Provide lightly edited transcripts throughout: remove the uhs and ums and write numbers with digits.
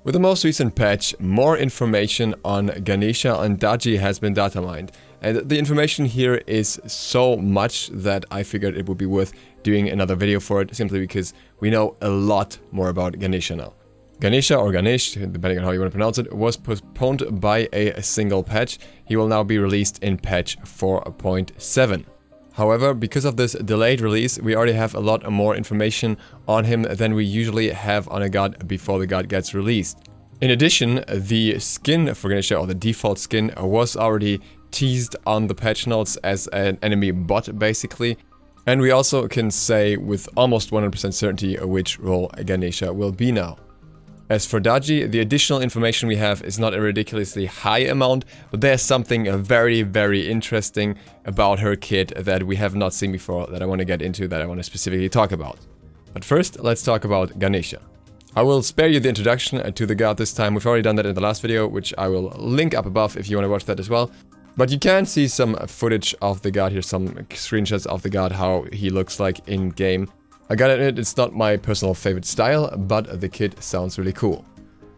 With the most recent patch, more information on Ganesha and Daji has been data mined, and the information here is so much that I figured it would be worth doing another video for it, simply because we know a lot more about Ganesha now. Ganesha, or Ganesh, depending on how you want to pronounce it, was postponed by a single patch. He will now be released in patch 4.7. However, because of this delayed release, we already have a lot more information on him than we usually have on a god before the god gets released. In addition, the skin for Ganesha, or the default skin, was already teased on the patch notes as an enemy bot, basically. And we also can say with almost 100% certainty which role Ganesha will be now. As for Daji, the additional information we have is not a ridiculously high amount, but there's something very interesting about her kit that we have not seen before that I want to get into, that I want to specifically talk about. But first, let's talk about Ganesha. I will spare you the introduction to the god this time. We've already done that in the last video, which I will link up above if you want to watch that as well. But you can see some footage of the god here, some screenshots of the god, how he looks like in game. I gotta admit, it's not my personal favorite style, but the kit sounds really cool.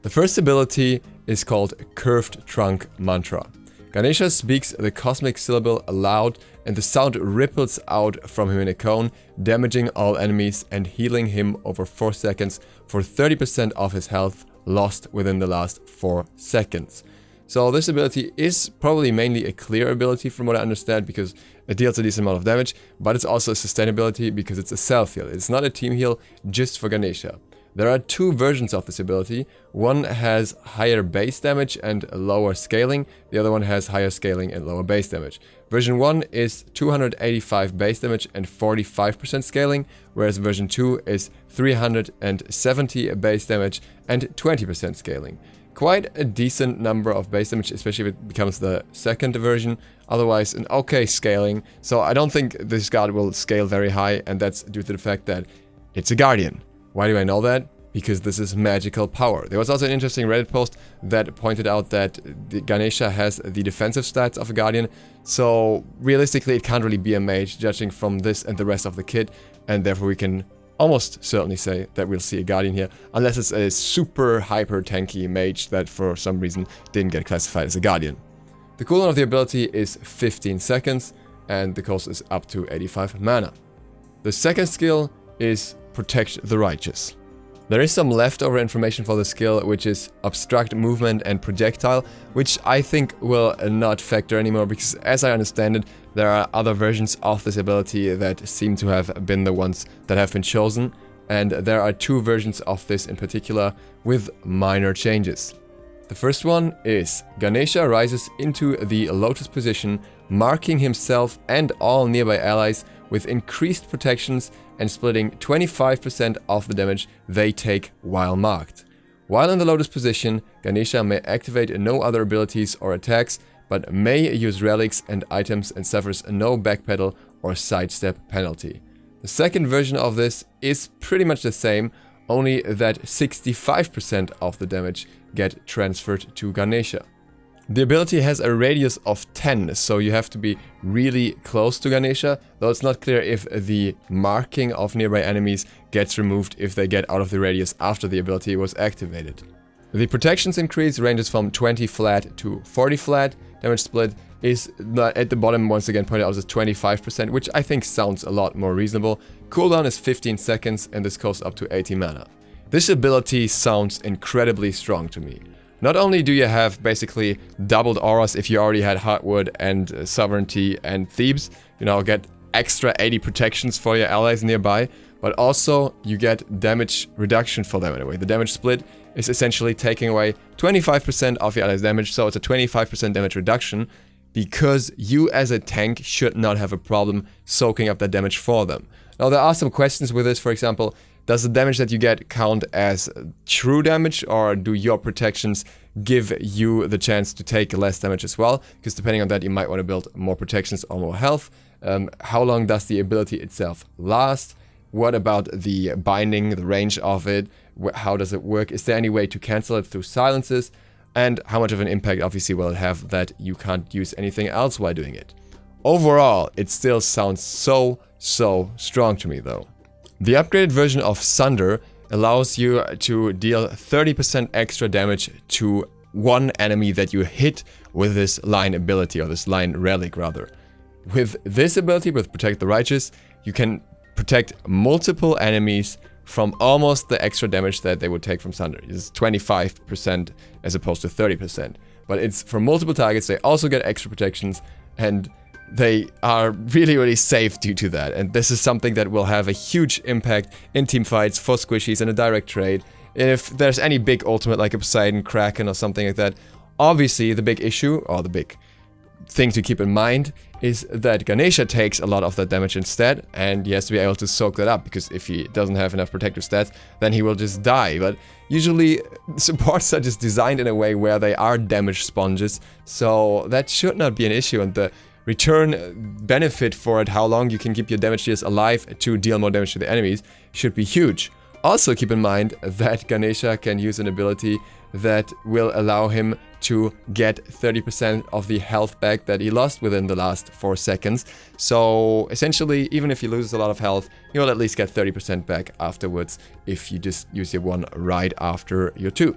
The first ability is called Curved Trunk Mantra. Ganesha speaks the cosmic syllable aloud, and the sound ripples out from him in a cone, damaging all enemies and healing him over 4 seconds for 30% of his health lost within the last 4 seconds. So this ability is probably mainly a clear ability from what I understand, because it deals a decent amount of damage, but it's also a sustainability because it's a self-heal. It's not a team heal just for Ganesha. There are 2 versions of this ability. One has higher base damage and lower scaling. The other one has higher scaling and lower base damage. Version 1 is 285 base damage and 45% scaling, whereas version 2 is 370 base damage and 20% scaling. Quite a decent number of base damage, especially if it becomes the second version. Otherwise, an okay scaling. So I don't think this god will scale very high, and that's due to the fact that it's a guardian. Why do I know that? Because this is magical power. There was also an interesting Reddit post that pointed out that the Ganesha has the defensive stats of a guardian. So realistically, it can't really be a mage, judging from this and the rest of the kit, and therefore we can almost certainly say that we'll see a guardian here, unless it's a super hyper tanky mage that for some reason didn't get classified as a guardian. The cooldown of the ability is 15 seconds, and the cost is up to 85 mana. The second skill is Protect the Righteous. There is some leftover information for the skill, which is Obstruct Movement and Projectile, which I think will not factor anymore, because as I understand it, there are other versions of this ability that seem to have been the ones that have been chosen, and there are 2 versions of this in particular with minor changes. The first one is Ganesha rises into the Lotus position, marking himself and all nearby allies with increased protections and splitting 25% of the damage they take while marked. While in the Lotus position, Ganesha may activate no other abilities or attacks, but may use relics and items and suffers no backpedal or sidestep penalty. The second version of this is pretty much the same, only that 65% of the damage get transferred to Ganesha. The ability has a radius of 10, so you have to be really close to Ganesha, though it's not clear if the marking of nearby enemies gets removed if they get out of the radius after the ability was activated. The protections increase ranges from 20 flat to 40 flat. Damage split is at the bottom, once again pointed out, as 25%, which I think sounds a lot more reasonable. Cooldown is 15 seconds, and this costs up to 80 mana. This ability sounds incredibly strong to me. Not only do you have basically doubled auras if you already had Heartwood and Sovereignty and Thebes, you know, get extra 80 protections for your allies nearby, but also you get damage reduction for them anyway. The damage split is essentially taking away 25% of your allies' damage, so it's a 25% damage reduction, because you as a tank should not have a problem soaking up that damage for them. Now there are some questions with this. For example, does the damage that you get count as true damage, or do your protections give you the chance to take less damage as well? Because depending on that, you might want to build more protections or more health. How long does the ability itself last? What about the binding, the range of it? How does it work? Is there any way to cancel it through silences? And how much of an impact obviously will it have that you can't use anything else while doing it? Overall, it still sounds so strong to me though. The upgraded version of Sunder allows you to deal 30% extra damage to one enemy that you hit with this line ability, or this line relic rather. With this ability, with Protect the Righteous, you can protect multiple enemies from almost the extra damage that they would take from Sunder. It's 25% as opposed to 30%. But it's for multiple targets. They also get extra protections, and they are really, really safe due to that. And this is something that will have a huge impact in team fights for squishies and a direct trade. If there's any big ultimate like a Poseidon, Kraken or something like that, obviously the big issue, or the big thing to keep in mind, is that Ganesha takes a lot of that damage instead, and he has to be able to soak that up, because if he doesn't have enough protective stats, then he will just die. But usually supports are just designed in a way where they are damage sponges, so that should not be an issue, and the return benefit for it, how long you can keep your damage dealers alive to deal more damage to the enemies, should be huge. Also keep in mind that Ganesha can use an ability that will allow him to get 30% of the health back that he lost within the last 4 seconds. So essentially, even if he loses a lot of health, you'll at least get 30% back afterwards if you just use your 1 right after your 2.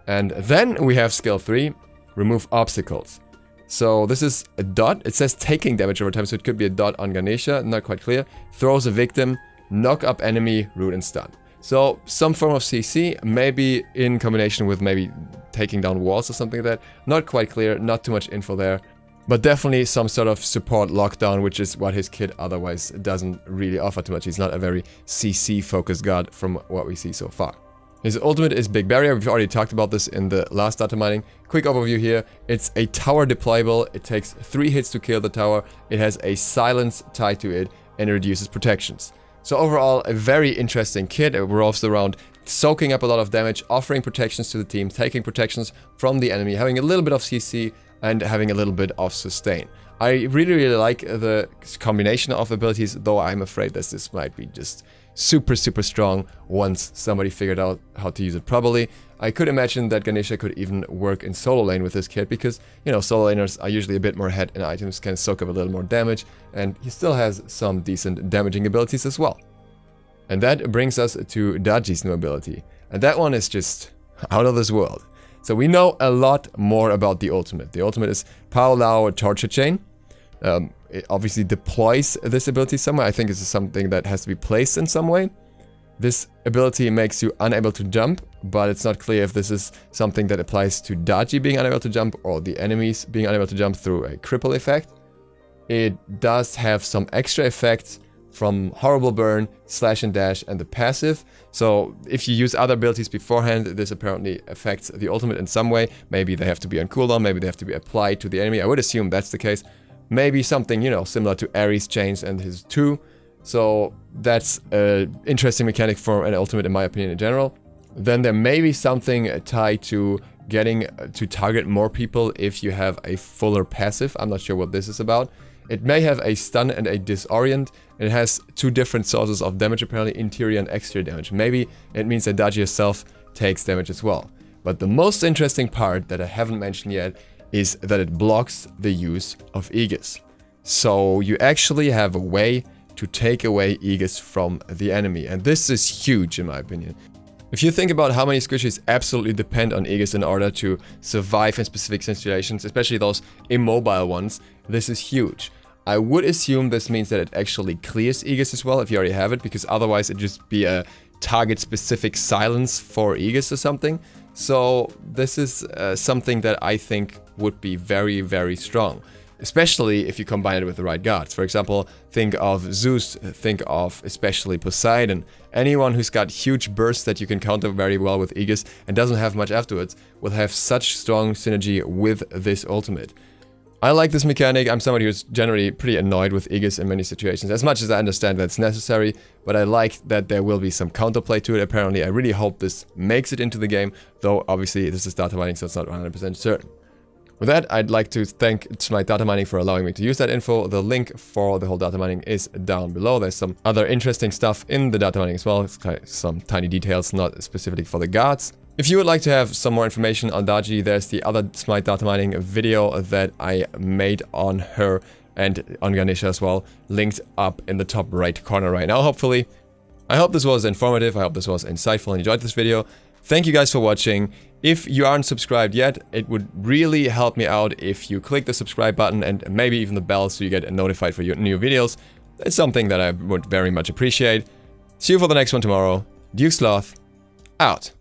And then we have skill 3, remove obstacles. So this is a dot. It says taking damage over time, so it could be a dot on Ganesha, not quite clear. Throws a victim, knock up enemy, root and stun. So some form of CC, maybe in combination with maybe taking down walls or something like that. Not quite clear, not too much info there. But definitely some sort of support lockdown, which is what his kit otherwise doesn't really offer too much. He's not a very CC focused god from what we see so far. His ultimate is Big Barrier. We've already talked about this in the last data mining. Quick overview here. It's a tower deployable. It takes 3 hits to kill the tower. It has a silence tied to it, and it reduces protections. So overall, a very interesting kit. It revolves around soaking up a lot of damage, offering protections to the team, taking protections from the enemy, having a little bit of CC, and having a little bit of sustain. I really, really like the combination of abilities, though I'm afraid that this might be just super, super strong once somebody figured out how to use it properly. I could imagine that Ganesha could even work in solo lane with this kit, because, you know, solo laners are usually a bit more ahead in items, can soak up a little more damage, and he still has some decent damaging abilities as well. And that brings us to Daji's new ability, and that one is just out of this world. So we know a lot more about the ultimate. The ultimate is Pao Lao Torture Chain. It obviously deploys this ability somewhere. I think this is something that has to be placed in some way. This ability makes you unable to jump, but it's not clear if this is something that applies to Daji being unable to jump or the enemies being unable to jump through a cripple effect. It does have some extra effects from Horrible Burn, Slash and Dash, and the passive. So if you use other abilities beforehand, this apparently affects the ultimate in some way. Maybe they have to be on cooldown, maybe they have to be applied to the enemy. I would assume that's the case. Maybe something, you know, similar to Ares Chains and his 2. So that's an interesting mechanic for an ultimate, in my opinion, in general. Then there may be something tied to getting to target more people if you have a fuller passive. I'm not sure what this is about. It may have a stun and a disorient. It has 2 different sources of damage, apparently interior and exterior damage. Maybe it means that Daji herself takes damage as well. But the most interesting part that I haven't mentioned yet is that it blocks the use of Aegis. So you actually have a way to take away Aegis from the enemy, and this is huge in my opinion. If you think about how many squishies absolutely depend on Aegis in order to survive in specific situations, especially those immobile ones, this is huge. I would assume this means that it actually clears Aegis as well if you already have it, because otherwise it'd just be a target-specific silence for Aegis or something. So this is something that I think would be very, very strong, especially if you combine it with the right gods. For example, think of Zeus, think of especially Poseidon. Anyone who's got huge bursts that you can counter very well with Aegis and doesn't have much afterwards will have such strong synergy with this ultimate. I like this mechanic. I'm somebody who's generally pretty annoyed with Aegis in many situations, as much as I understand that it's necessary, but I like that there will be some counterplay to it. Apparently, I really hope this makes it into the game, though obviously this is data mining, so it's not 100% certain. With that, I'd like to thank Smite Data Mining for allowing me to use that info. The link for the whole data mining is down below. There's some other interesting stuff in the data mining as well. It's kind of some tiny details, not specifically for the gods. If you would like to have some more information on Daji, there's the other Smite Data Mining video that I made on her and on Ganesha as well, linked up in the top right corner right now, hopefully. I hope this was informative, I hope this was insightful and enjoyed this video. Thank you guys for watching. If you aren't subscribed yet, it would really help me out if you click the subscribe button and maybe even the bell so you get notified for your new videos. It's something that I would very much appreciate. See you for the next one tomorrow. Duke Sloth, out.